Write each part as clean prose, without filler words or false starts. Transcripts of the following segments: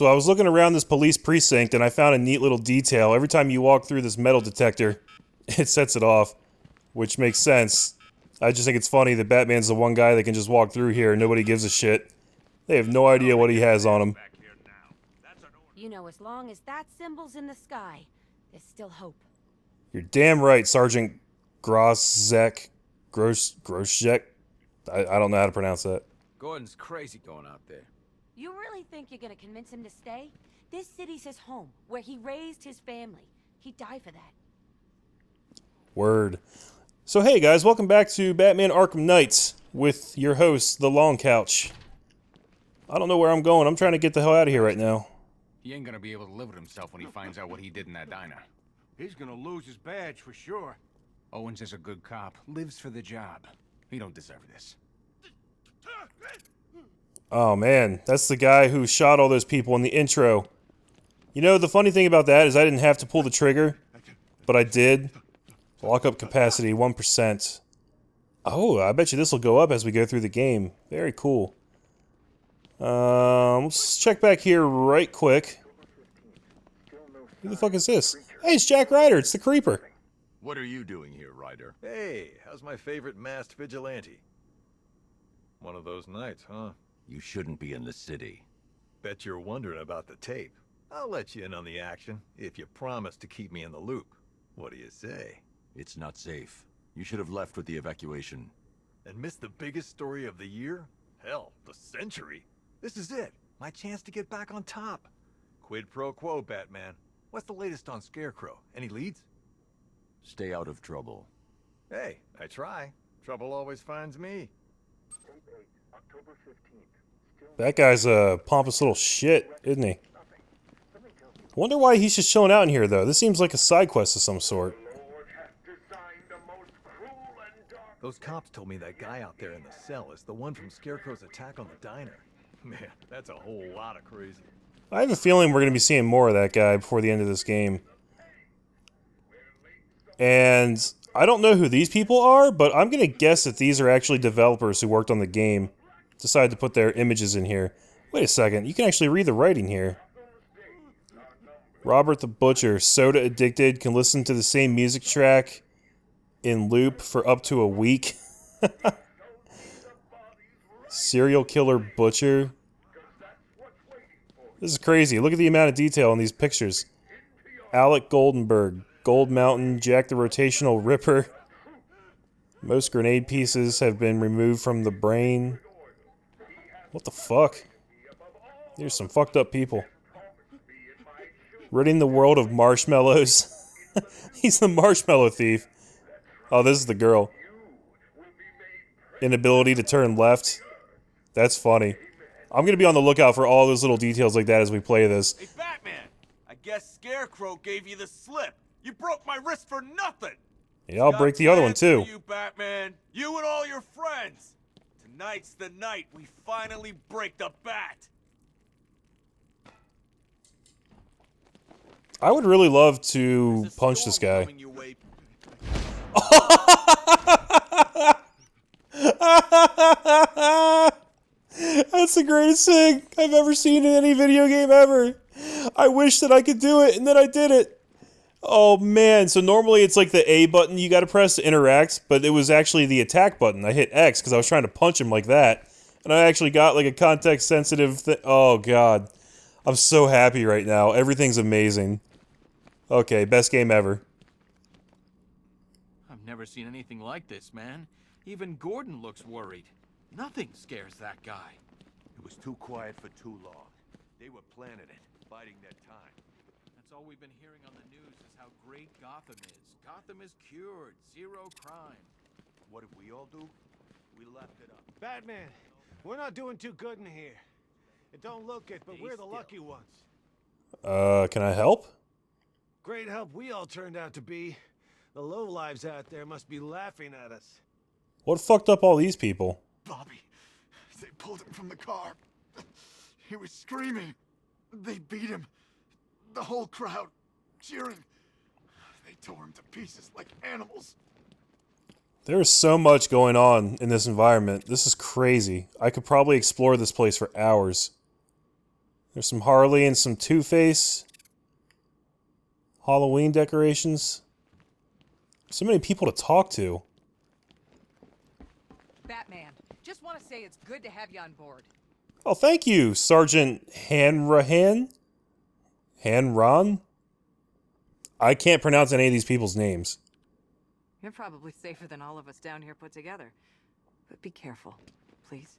So I was looking around this police precinct and I found a neat little detail. Every time you walk through this metal detector, it sets it off, which makes sense. I just think it's funny that Batman's the one guy that can just walk through here and nobody gives a shit. They have no idea what he has on him. You know, as long as that symbol's in the sky, there's still hope. You're damn right, Sergeant Groszek. Groszek? I don't know how to pronounce that. Gordon's crazy going out there. You really think you're gonna convince him to stay? This city's his home, where he raised his family. He'd die for that. Word. So hey guys, welcome back to Batman Arkham Knight with your host, The Long Couch. I don't know where I'm going. I'm trying to get the hell out of here right now. He ain't gonna be able to live with himself when he finds out what he did in that diner. He's gonna lose his badge for sure. Owens is a good cop, lives for the job. He don't deserve this. Oh man, that's the guy who shot all those people in the intro. You know, the funny thing about that is I didn't have to pull the trigger, but I did. Lockup capacity, 1%. Oh, I bet you this will go up as we go through the game. Very cool. Let's check back here right quick. Who the fuck is this? Hey, it's Jack Ryder, it's the Creeper. What are you doing here, Ryder? Hey, how's my favorite masked vigilante? One of those nights, huh? You shouldn't be in the city. Bet you're wondering about the tape. I'll let you in on the action, if you promise to keep me in the loop. What do you say? It's not safe. You should have left with the evacuation. And missed the biggest story of the year? Hell, the century. This is it. My chance to get back on top. Quid pro quo, Batman. What's the latest on Scarecrow? Any leads? Stay out of trouble. Hey, I try. Trouble always finds me. That guy's a pompous little shit, isn't he? Wonder why he's just chilling out in here, though. This seems like a side quest of some sort. Those cops told me that guy out there in the cell is the one from Scarecrow's attack on the diner. Man, that's a whole lot of crazy. I have a feeling we're going to be seeing more of that guy before the end of this game. And I don't know who these people are, but I'm going to guess that these are actually developers who worked on the game. Decided to put their images in here. Wait a second, you can actually read the writing here. Robert the Butcher, soda addicted, can listen to the same music track in loop for up to a week. Serial killer butcher. This is crazy. Look at the amount of detail in these pictures. Alec Goldenberg, Gold Mountain, Jack the Rotational Ripper. Most grenade pieces have been removed from the brain. What the fuck? There's some fucked up people. Ridding the world of marshmallows. He's the marshmallow thief. Oh, this is the girl. Inability to turn left. That's funny. I'm gonna be on the lookout for all those little details like that as we play this. Hey, Batman! I guess Scarecrow gave you the slip. You broke my wrist for nothing. Yeah, I'll break the other one too. You, Batman. You and all your friends. Tonight's the night we finally break the bat. I would really love to punch this guy. That's the greatest thing I've ever seen in any video game ever. I wish that I could do it, and then I did it. Oh man, so normally it's like the A button you gotta press to interact, but it was actually the attack button. I hit X because I was trying to punch him like that. And I actually got like a context sensitive thing. Oh god. I'm so happy right now. Everything's amazing. Okay, best game ever. I've never seen anything like this, man. Even Gordon looks worried. Nothing scares that guy. It was too quiet for too long. They were planning it, biding their time. That's all we've been hearing on the news is how great Gotham is. Gotham is cured. Zero crime. What did we all do? We left it up. Batman, we're not doing too good in here. It don't look it, but we're the lucky ones. Can I help? Great help we all turned out to be. The lowlives out there must be laughing at us. What fucked up all these people? Bobby, they pulled him from the car. He was screaming. They beat him. The whole crowd cheering. They tore him to pieces like animals. There is so much going on in this environment. This is crazy. I could probably explore this place for hours. There's some Harley and some Two-Face. Halloween decorations. So many people to talk to. Batman, just want to say it's good to have you on board. Oh, thank you, Sergeant Hanrahan? Hanran? I can't pronounce any of these people's names. You're probably safer than all of us down here put together. But be careful, please.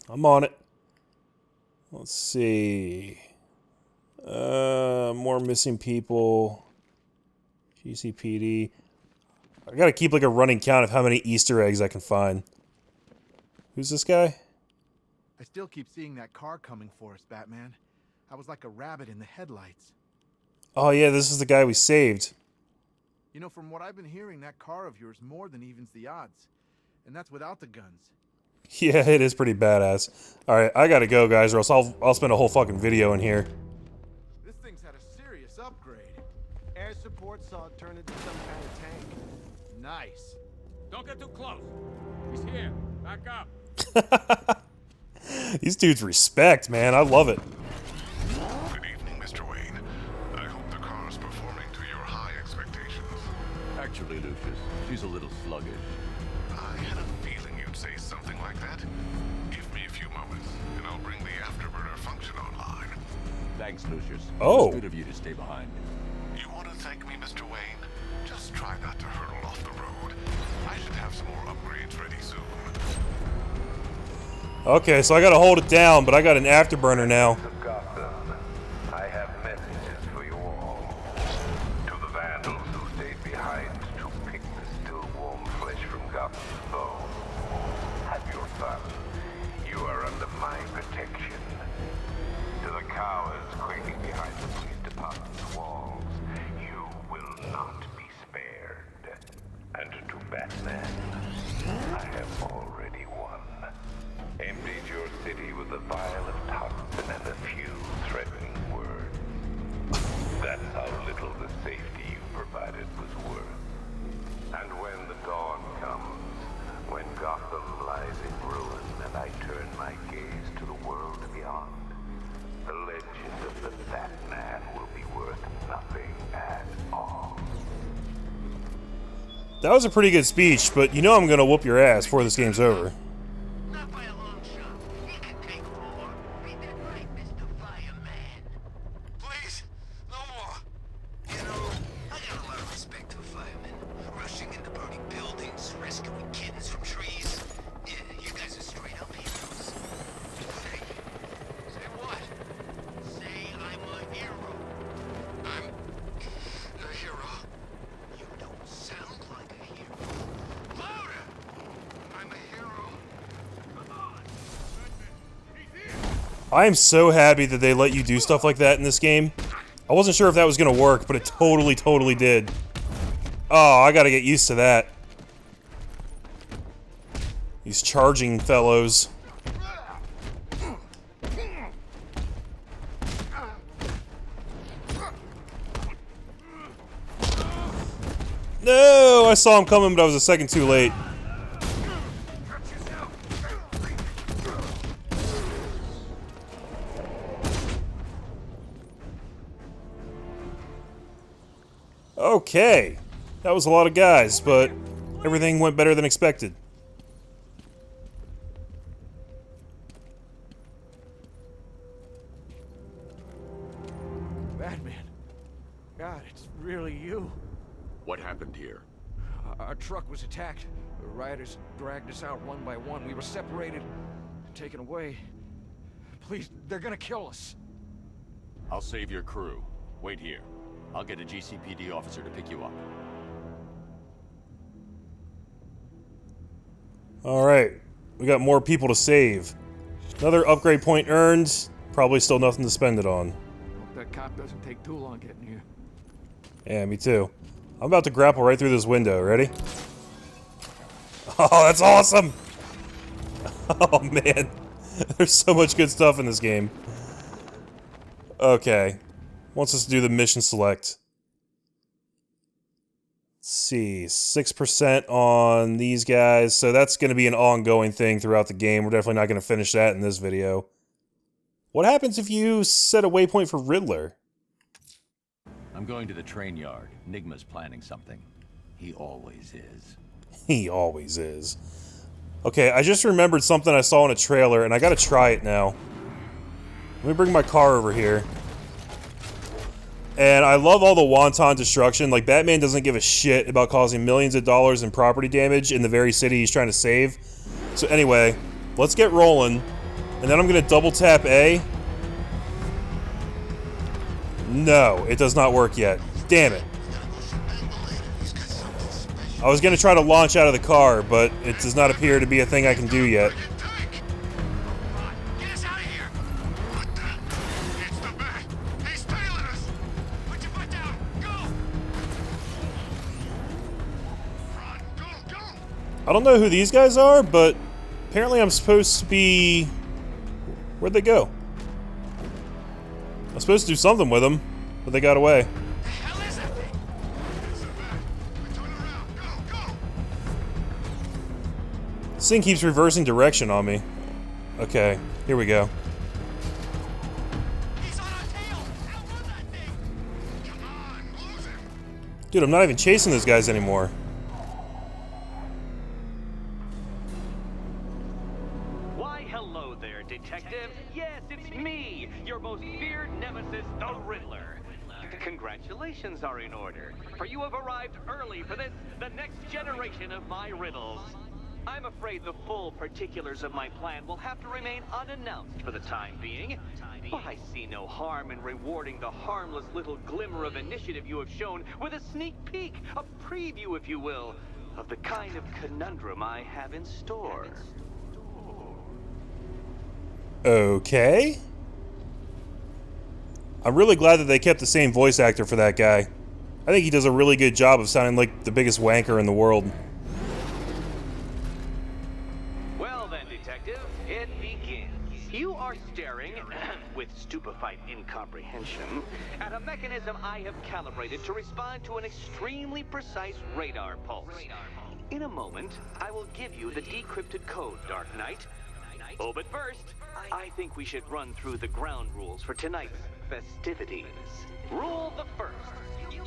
I'm on it. Let's see. More missing people. GCPD. I gotta keep like a running count of how many Easter eggs I can find. Who's this guy? I still keep seeing that car coming for us, Batman. I was like a rabbit in the headlights. Oh yeah, this is the guy we saved. You know, from what I've been hearing, that car of yours more than evens the odds. And that's without the guns. Yeah, it is pretty badass. Alright, I gotta go, guys, or else I'll spend a whole fucking video in here. This thing's had a serious upgrade. Air support saw it turn into some kind of tank. Nice. Don't get too close. He's here. Back up. These dudes respect, man. I love it. Good evening, Mr. Wayne. I hope the car's performing to your high expectations. Actually, Lucius, she's a little sluggish. I had a feeling you'd say something like that. Give me a few moments, and I'll bring the afterburner function online. Thanks, Lucius. Oh. It's good of you to stay behind. You want to thank me, Mr. Wayne? Just try not to hurtle off the road. I should have some more upgrades ready soon. Okay, so I gotta hold it down, but I got an afterburner now. Gotham, I have messages for you all. To the vandals who stayed behind to pick the still warm flesh from Gotham's bone. Have your fun. You are under my protection. To the cowards quaking behind the police department's walls, you will not be spared. And to Batman, I have already won. Emptied your city with a vial of toxin and a few threatening words. That's how little the safety you provided was worth. And when the dawn comes, when Gotham lies in ruin and I turn my gaze to the world beyond, the legend of the Batman will be worth nothing at all. That was a pretty good speech, but you know I'm gonna whoop your ass before this game's over. Not by a long shot. He can take more. Ain't that right, Mr. Fireman? Please, no more. You know, I got a lot of respect for firemen. Rushing into burning buildings, rescuing kittens from trees. Yeah, you guys are straight up heroes. Say what? Say I'm a hero. I'm a hero. You don't sound like a hero. Louder! I'm a hero. Come on! I am so happy that they let you do stuff like that in this game. I wasn't sure if that was gonna work, but it totally did. Oh, I gotta get used to that. These charging fellows. No, I saw him coming, but I was a second too late. Okay, that was a lot of guys, but everything went better than expected. Batman. God, it's really you. What happened here? Our truck was attacked. The rioters dragged us out one by one. We were separated, taken away. Please, they're gonna kill us. I'll save your crew. Wait here. I'll get a GCPD officer to pick you up. Alright, we got more people to save. Another upgrade point earned. Probably still nothing to spend it on. Hope that cop doesn't take too long getting here. Yeah, me too. I'm about to grapple right through this window. Ready? Oh, that's awesome! Oh, man. There's so much good stuff in this game. Okay. Wants us to do the mission select. Let's see. 6% on these guys. So that's going to be an ongoing thing throughout the game. We're definitely not going to finish that in this video. What happens if you set a waypoint for Riddler? I'm going to the train yard. Nigma's planning something. He always is. He always is. Okay, I just remembered something I saw in a trailer, and I gotta try it now. Let me bring my car over here. And I love all the wanton destruction. Like, Batman doesn't give a shit about causing millions of dollars in property damage in the very city he's trying to save. So anyway, let's get rolling. And then I'm gonna double tap A. No, it does not work yet. Damn it. I was gonna try to launch out of the car, but it does not appear to be a thing I can do yet. I don't know who these guys are, but apparently I'm supposed to be... Where'd they go? I'm supposed to do something with them, but they got away. This thing keeps reversing direction on me. Okay, here we go. Dude, I'm not even chasing those guys anymore. Why, hello there, detective. Yes, it's me, your most feared nemesis, the Riddler. Congratulations are in order, for you have arrived early for this, the next generation of my riddles. I'm afraid the full particulars of my plan will have to remain unannounced for the time being, but I see no harm in rewarding the harmless little glimmer of initiative you have shown with a sneak peek, a preview, if you will, of the kind of conundrum I have in store. Okay. I'm really glad that they kept the same voice actor for that guy. I think he does a really good job of sounding like the biggest wanker in the world. Well then, detective, it begins. You are staring, with stupefied incomprehension, at a mechanism I have calibrated to respond to an extremely precise radar pulse. In a moment, I will give you the decrypted code, Dark Knight. Oh, but first, I think we should run through the ground rules for tonight's festivities. Rule the first.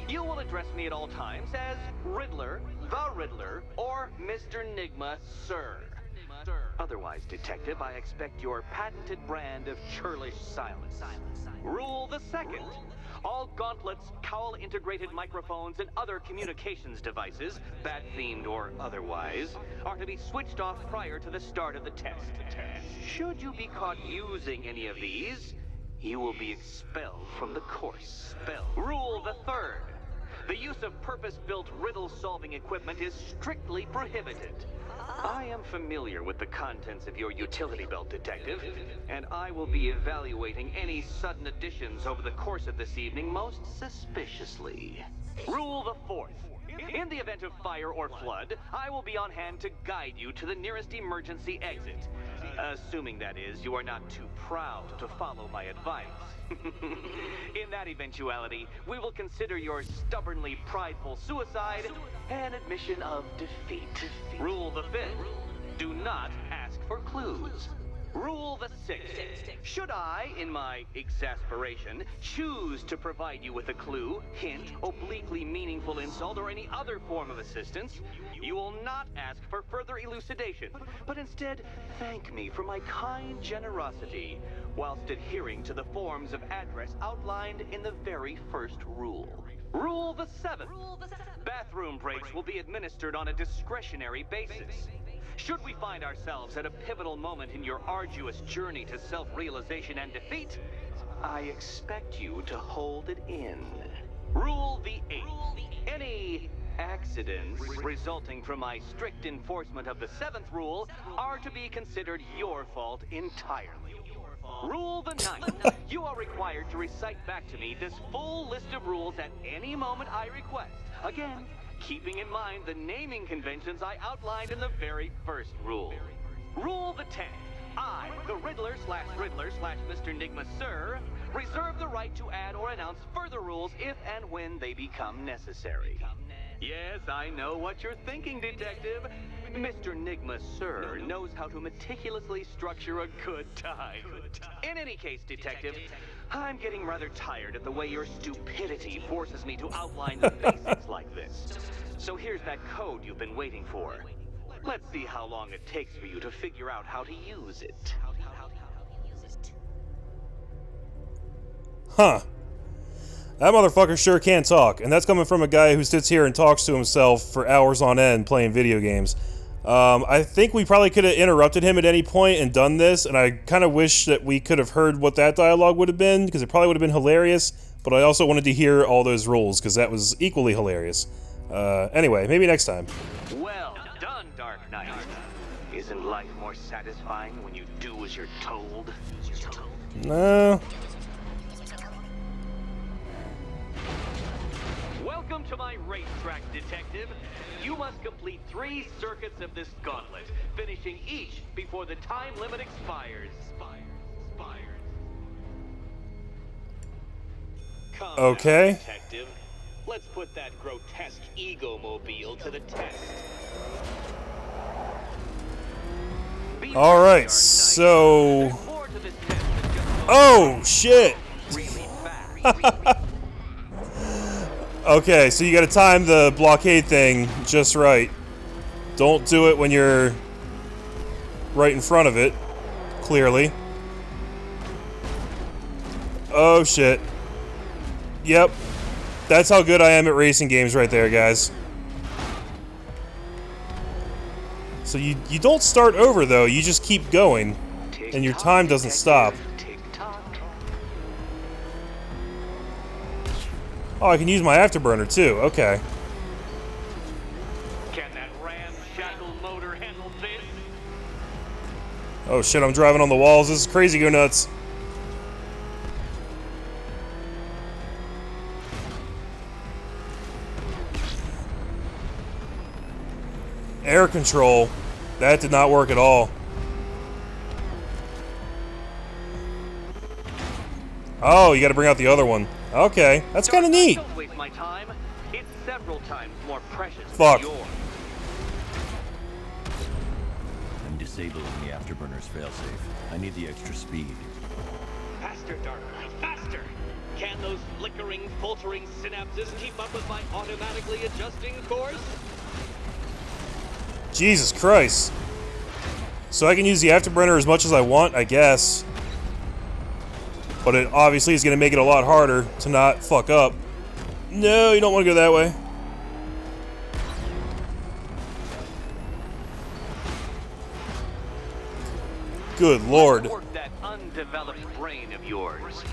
You will address me at all times as Riddler, the Riddler, or Mr. Nigma, sir. Otherwise, detective, I expect your patented brand of churlish silence. Rule the second. All gauntlets, cowl-integrated microphones, and other communications devices, bat-themed or otherwise, are to be switched off prior to the start of the test. Should you be caught using any of these, you will be expelled from the course. Rule the third. The use of purpose-built riddle-solving equipment is strictly prohibited. I am familiar with the contents of your utility belt, detective, and I will be evaluating any sudden additions over the course of this evening most suspiciously. Rule the fourth. In the event of fire or flood, I will be on hand to guide you to the nearest emergency exit. Assuming, that is, you are not too proud to follow my advice. In that eventuality, we will consider your stubbornly prideful suicide an admission of defeat. Rule the fifth. Do not ask for clues. Rule the sixth. Should I, in my exasperation, choose to provide you with a clue, hint, obliquely meaningful insult, or any other form of assistance, you will not ask for further elucidation, but instead thank me for my kind generosity, whilst adhering to the forms of address outlined in the very first rule. Rule the seventh. Bathroom breaks will be administered on a discretionary basis. Should we find ourselves at a pivotal moment in your arduous journey to self-realization and defeat, I expect you to hold it in. Rule the eighth. Any accidents resulting from my strict enforcement of the seventh rule are to be considered your fault entirely. Rule the ninth. You are required to recite back to me this full list of rules at any moment I request. Again, keeping in mind the naming conventions I outlined in the very first rule. Rule the 10th. I, the Riddler/Mr. Nigma, sir, reserve the right to add or announce further rules if and when they become necessary. Yes, I know what you're thinking, Detective. Mr. Nigma, sir, knows how to meticulously structure a good time. In any case, Detective, I'm getting rather tired of the way your stupidity forces me to outline the basics like this. So here's that code you've been waiting for. Let's see how long it takes for you to figure out how to use it. Huh. That motherfucker sure can talk, and that's coming from a guy who sits here and talks to himself for hours on end playing video games. I think we probably could have interrupted him at any point and done this, and I kind of wish that we could have heard what that dialogue would have been, because it probably would have been hilarious, but I also wanted to hear all those rules, because that was equally hilarious. Anyway, maybe next time. Well done, Dark Knight. Isn't life more satisfying when you do as you're told? No. Welcome to my racetrack, Detective. You must complete 3 circuits of this gauntlet, finishing each before the time limit expires. Come okay. now, Detective. Let's put that grotesque ego-mobile to the test. Alright, so... Oh, shit! Okay, so you gotta time the blockade thing just right. Don't do it when you're right in front of it, clearly. Oh shit. Yep. That's how good I am at racing games right there, guys. So you don't start over though, you just keep going. And your time doesn't stop. Oh, I can use my afterburner too. Okay. Can that ramshackle motor handle this? Oh shit, I'm driving on the walls. This is crazy go nuts. Air control. That did not work at all. Oh, you gotta bring out the other one. Okay, that's kind of neat. Don't waste my time. It's several times more precious Fuck. than yours. I'm disabling the afterburner's failsafe. I need the extra speed. Faster, Dark Knight, faster! Can those flickering, faltering synapses keep up with my automatically adjusting course? Jesus Christ. So I can use the afterburner as much as I want, I guess. But it obviously is going to make it a lot harder to not fuck up. No, you don't want to go that way. Good lord. Work that undeveloped brain of yours.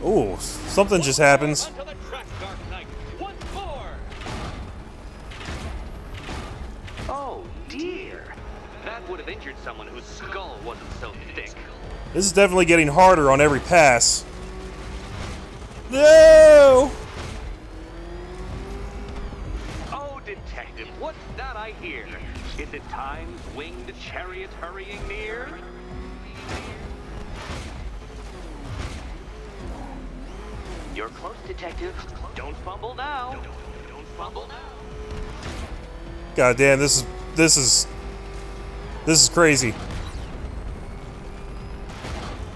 Ooh, something just happens. Onto the track, Dark Knight. Once more. Oh dear. That would have injured someone whose skull wasn't so thick. This is definitely getting harder on every pass. No! Oh, Detective, what's that I hear? Is it time's winged chariot hurrying near? You're close, Detective. Don't fumble now. Don't fumble now. God damn, this is crazy.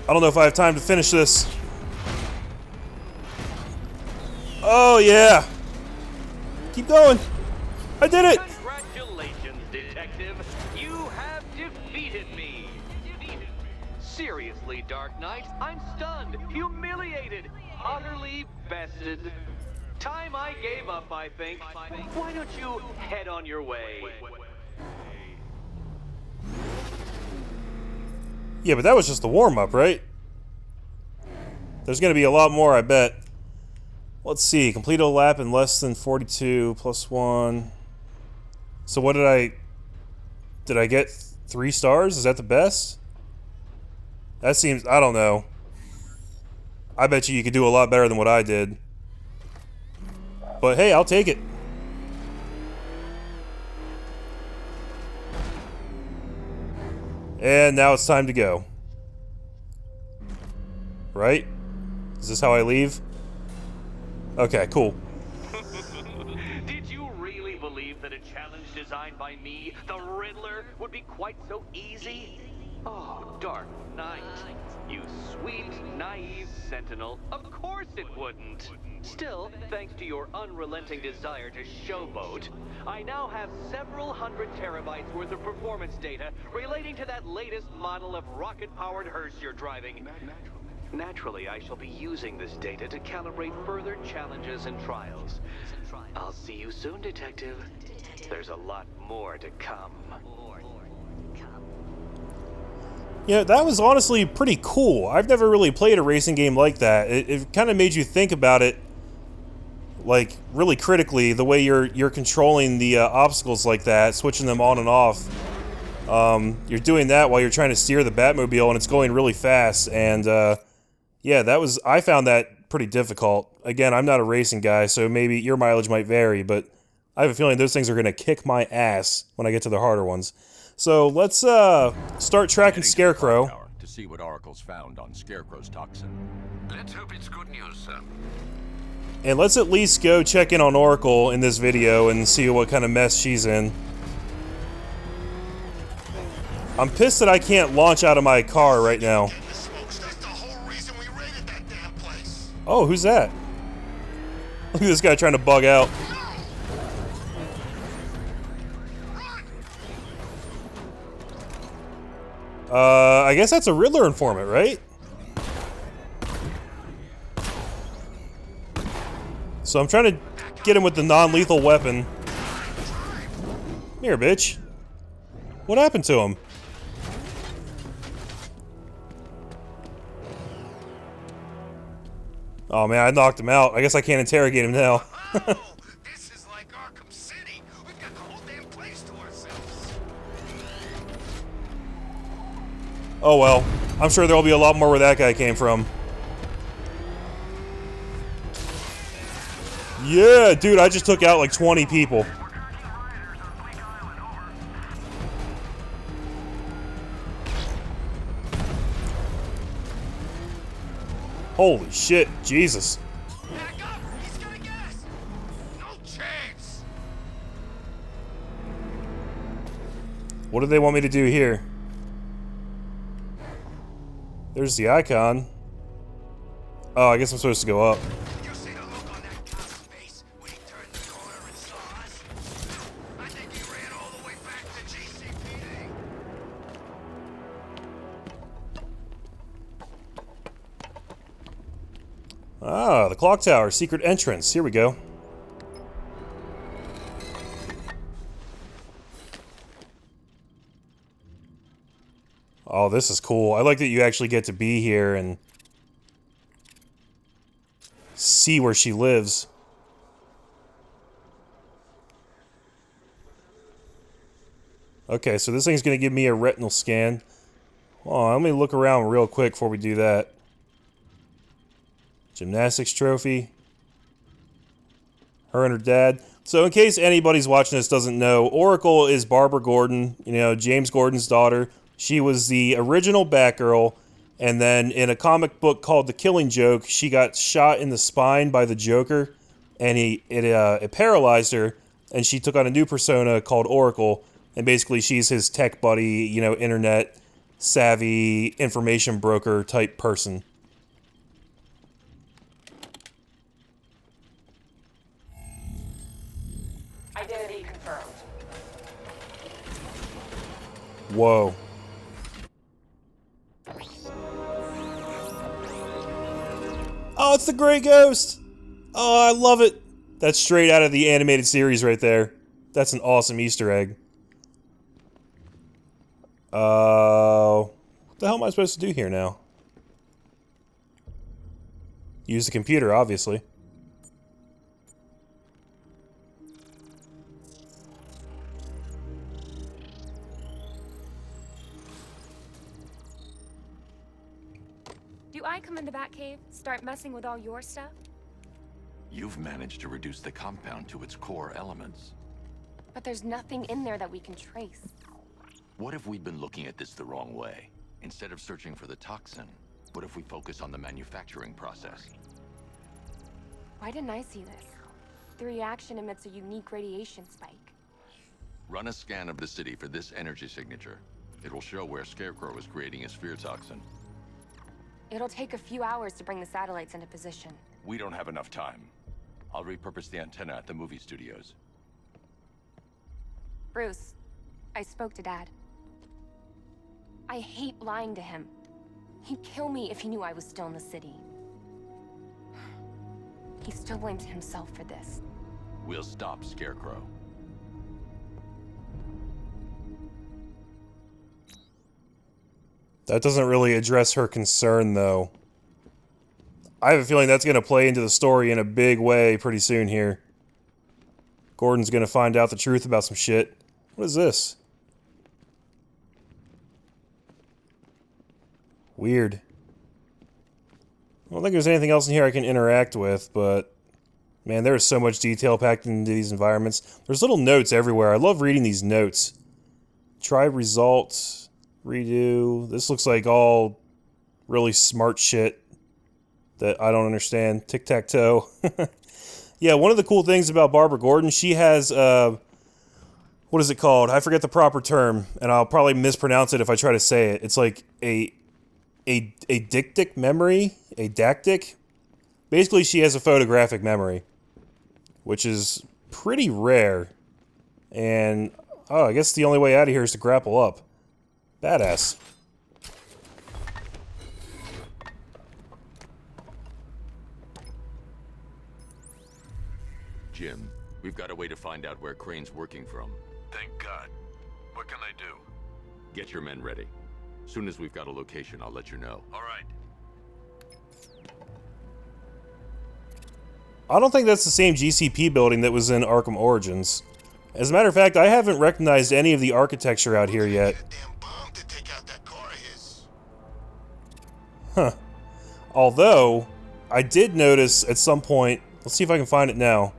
I don't know if I have time to finish this. Oh yeah. Keep going. I did it. Congratulations, Detective. You have defeated me. Seriously, Dark Knight, I'm stunned, humiliated, utterly bested. Time I gave up, I think. Why don't you head on your way? Yeah, but that was just the warm-up, right? There's gonna be a lot more, I bet. Let's see. Complete a lap in less than 42 plus 1. So what did I get 3 stars? Is that the best? That seems, I don't know. I bet you could do a lot better than what I did. But hey, I'll take it. And now it's time to go. Right? Is this how I leave? Okay, cool. Did you really believe that a challenge designed by me, the Riddler, would be quite so easy? Oh, Dark Knight. You sweet, naive sentinel. Of course it wouldn't. Still, thanks to your unrelenting desire to showboat, I now have several hundred terabytes worth of performance data relating to that latest model of rocket-powered hearse you're driving. Naturally, I shall be using this data to calibrate further challenges and trials. I'll see you soon, Detective. There's a lot more to come. Yeah, that was honestly pretty cool. I've never really played a racing game like that. It kind of made you think about it, like, really critically, the way you're controlling the obstacles like that, switching them on and off. You're doing that while you're trying to steer the Batmobile, and it's going really fast, and yeah, I found that pretty difficult. Again, I'm not a racing guy, so maybe your mileage might vary, but I have a feeling those things are going to kick my ass when I get to the harder ones. So let's start tracking Scarecrow. To see what Oracle's found on Scarecrow's toxin. Let's hope it's good news, sir. And let's at least go check in on Oracle in this video and see what kind of mess she's in. I'm pissed that I can't launch out of my car right now. Oh, who's that? Look at this guy trying to bug out. I guess that's a Riddler informant, right? So I'm trying to get him with the non-lethal weapon. Come here, bitch. What happened to him? Oh man, I knocked him out. I guess I can't interrogate him now. This is like Arkham City. We've got the whole damn place to ourselves. Oh well. I'm sure there'll be a lot more where that guy came from. Yeah, dude, I just took out like 20 people. Holy shit, Jesus. Back up! He's gonna get us! No chance! What do they want me to do here? There's the icon. Oh, I guess I'm supposed to go up. You see the look on that cop's face when he turned the corner and saw us? I think he ran all the way back to GCPD. Ah, the clock tower, secret entrance. Here we go. Oh, this is cool. I like that you actually get to be here and see where she lives. Okay, so this thing's going to give me a retinal scan. Oh, let me look around real quick before we do that. Gymnastics trophy. Her and her dad. So in case anybody's watching this doesn't know, Oracle is Barbara Gordon, you know, James Gordon's daughter. She was the original Batgirl, and then in a comic book called The Killing Joke, she got shot in the spine by the Joker, and it paralyzed her, and she took on a new persona called Oracle, and basically she's his tech buddy, you know, internet savvy information broker type person. Identity confirmed. Whoa. Oh, it's the Grey Ghost! Oh, I love it! That's straight out of the animated series right there. That's an awesome Easter egg. What the hell am I supposed to do here now? Use the computer, obviously. Do I come in the Batcave, start messing with all your stuff? You've managed to reduce the compound to its core elements. But there's nothing in there that we can trace. What if we'd been looking at this the wrong way? Instead of searching for the toxin, what if we focus on the manufacturing process? Why didn't I see this? The reaction emits a unique radiation spike. Run a scan of the city for this energy signature. It will show where Scarecrow is creating his fear toxin. It'll take a few hours to bring the satellites into position. We don't have enough time. I'll repurpose the antenna at the movie studios. Bruce, I spoke to Dad. I hate lying to him. He'd kill me if he knew I was still in the city. He still blames himself for this. We'll stop Scarecrow. That doesn't really address her concern, though. I have a feeling that's going to play into the story in a big way pretty soon here. Gordon's going to find out the truth about some shit. What is this? Weird. I don't think there's anything else in here I can interact with, but... Man, there is so much detail packed into these environments. There's little notes everywhere. I love reading these notes. Try results. Redo. This looks like all really smart shit that I don't understand. Tic-tac-toe. Yeah, one of the cool things about Barbara Gordon, she has, what is it called? I forget the proper term, and I'll probably mispronounce it if I try to say it. It's like a dictic memory, a dactic. Basically, she has a photographic memory, which is pretty rare. And, oh, I guess the only way out of here is to grapple up. Badass. Jim, we've got a way to find out where Crane's working from. Thank God. What can I do? Get your men ready. Soon as we've got a location, I'll let you know. All right. I don't think that's the same GCP building that was in Arkham Origins. As a matter of fact, I haven't recognized any of the architecture out here yet. Huh. Although, I did notice at some point... Let's see if I can find it now.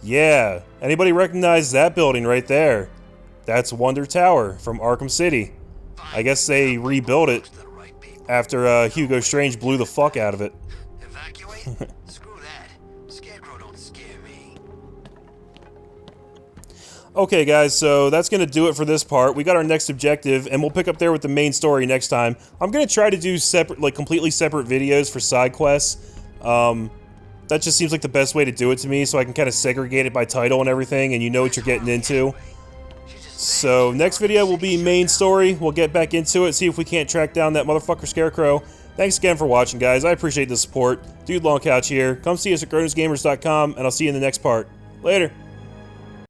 Yeah. Anybody recognize that building right there? That's Wonder Tower from Arkham City. I guess they rebuilt it after Hugo Strange blew the fuck out of it. Evacuate? Screw that. Scarecrow don't scare me. Okay, guys, so that's going to do it for this part. We got our next objective, and we'll pick up there with the main story next time. I'm going to try to do separate, like, completely separate videos for side quests. That just seems like the best way to do it to me, so I can kind of segregate it by title and everything, and you know what you're getting into. So, next video will be main story. We'll get back into it, see if we can't track down that motherfucker Scarecrow. Thanks again for watching, guys. I appreciate the support. Dude Long Couch here. Come see us at GrownewsGamers.com, and I'll see you in the next part. Later.